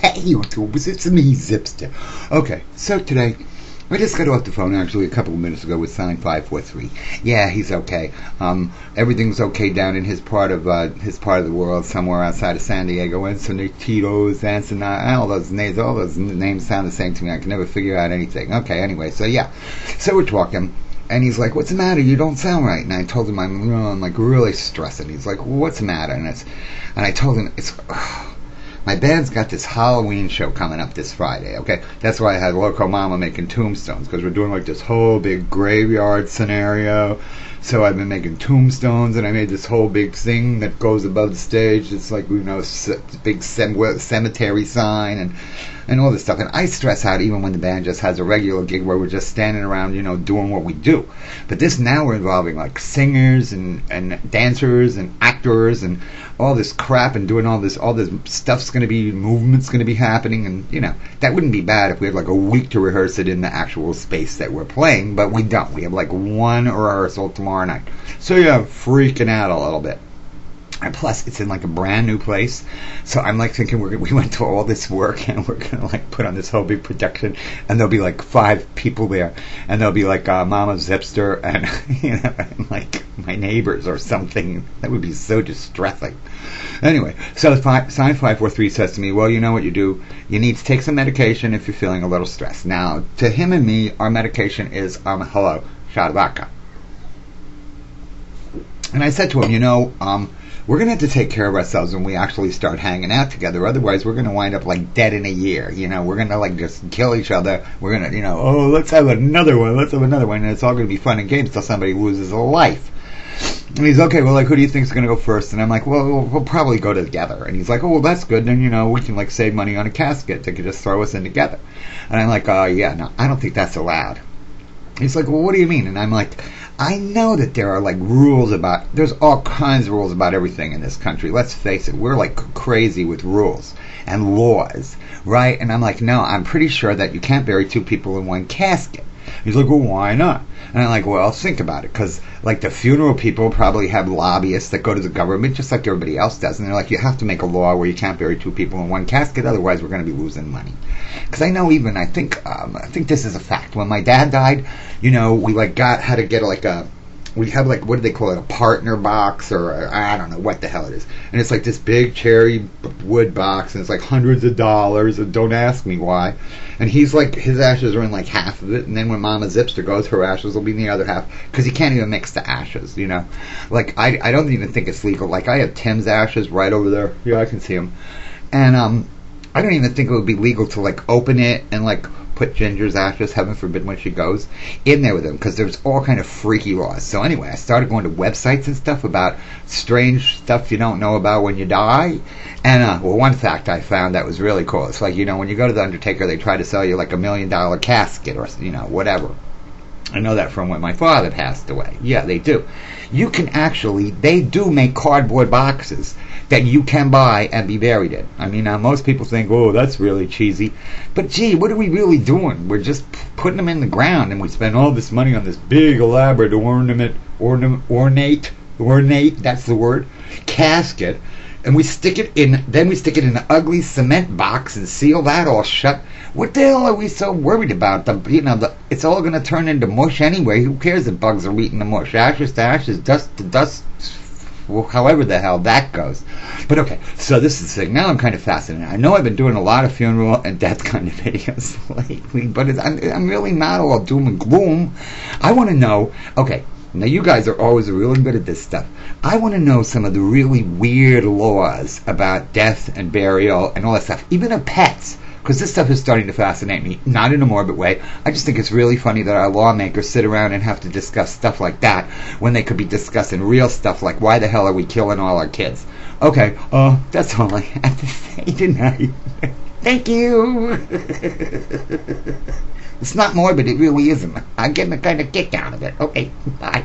Hey YouTubers, it's me, Zipster. Okay, so today, I just got off the phone actually a couple of minutes ago with Sign 543. Yeah, he's okay. Everything's okay down in his part of the world, somewhere outside of San Diego. Encinitos, Ensenada, all those names sound the same to me. I can never figure out anything. Okay, anyway, so yeah. So we're talking. And he's like, "What's the matter? You don't sound right." And I told him I'm like really stressing. He's like, "What's the matter?" And I told him my band's got this Halloween show coming up this Friday, okay? That's why I had Loco Mama making tombstones, because we're doing like this whole big graveyard scenario. So I've been making tombstones, and I made this whole big thing that goes above the stage. It's like, big cemetery sign and all this stuff. And I stress out even when the band just has a regular gig where we're just standing around, doing what we do. But this now we're involving like singers and dancers and actors and all this crap and doing all this stuff's going to be, movement's going to be happening. And, that wouldn't be bad if we had like a week to rehearse it in the actual space that we're playing, but we don't. We have like one rehearsal tomorrow night. So yeah, I'm freaking out a little bit. And plus, it's in like a brand new place, so I'm like thinking we went to all this work and we're gonna like put on this whole big production, and there'll be like 5 people there, and there'll be like Mama Zipster and and like my neighbors or something. That would be so distressing. Anyway, so Sign 543 says to me, "Well, you know what you do? You need to take some medication if you're feeling a little stressed." Now, to him and me, our medication is hello, Shadabaka. And I said to him, we're going to have to take care of ourselves when we actually start hanging out together. Otherwise, we're going to wind up like dead in a year. We're going to like just kill each other. We're going to, let's have another one. Let's have another one. And it's all going to be fun and games till somebody loses a life. And he's okay, well, like, who do you think's going to go first? And I'm like, well, we'll probably go together. And he's like, oh, well, that's good. Then, we can like save money on a casket. They could just throw us in together. And I'm like, yeah, no, I don't think that's allowed. He's like, well, what do you mean? And I'm like, I know that there are like there's all kinds of rules about everything in this country. Let's face it, we're like crazy with rules and laws, right? And I'm like, no, I'm pretty sure that you can't bury 2 people in one casket. He's like, well, why not? And I'm like, well, think about it, because like the funeral people probably have lobbyists that go to the government just like everybody else does, and they're like, you have to make a law where you can't bury 2 people in one casket, otherwise we're going to be losing money. Because I know I think this is a fact. When my dad died, we had to get like we have like, what do they call it, a partner box, or I don't know what the hell it is, and it's like this big cherry wood box, and it's like hundreds of dollars, and don't ask me why. And he's like, his ashes are in like half of it, and then when Mama Zipster goes, her ashes will be in the other half, because he can't even mix the ashes, like I don't even think it's legal. Like, I have Tim's ashes right over there, yeah, I can see them, and I don't even think it would be legal to like open it and like put Ginger's ashes, heaven forbid, when she goes in there with him, because there's all kind of freaky laws. So anyway, I started going to websites and stuff about strange stuff you don't know about when you die. And one fact I found that was really cool. It's like, when you go to the Undertaker, they try to sell you like $1 million casket or whatever. I know that from when my father passed away. Yeah, they do. They do make cardboard boxes that you can buy and be buried in. I mean, most people think, oh, that's really cheesy. But gee, what are we really doing? We're just putting them in the ground, and we spend all this money on this big, elaborate, ornate, that's the word, casket, and we stick it in an ugly cement box and seal that all shut. What the hell are we so worried about? It's all going to turn into mush anyway. Who cares if bugs are eating the mush? Ashes to ashes, dust to dust, however the hell that goes. But okay, so this is the thing. Now I'm kind of fascinated. I know I've been doing a lot of funeral and death kind of videos lately, but I'm really not all doom and gloom. I want to know, okay, now you guys are always really good at this stuff. I want to know some of the really weird laws about death and burial and all that stuff, even of pets. Because this stuff is starting to fascinate me, not in a morbid way. I just think it's really funny that our lawmakers sit around and have to discuss stuff like that when they could be discussing real stuff like, why the hell are we killing all our kids? Okay, that's all I have to say tonight. Thank you. It's not morbid, it really isn't. I'm getting a kind of kick out of it. Okay, bye.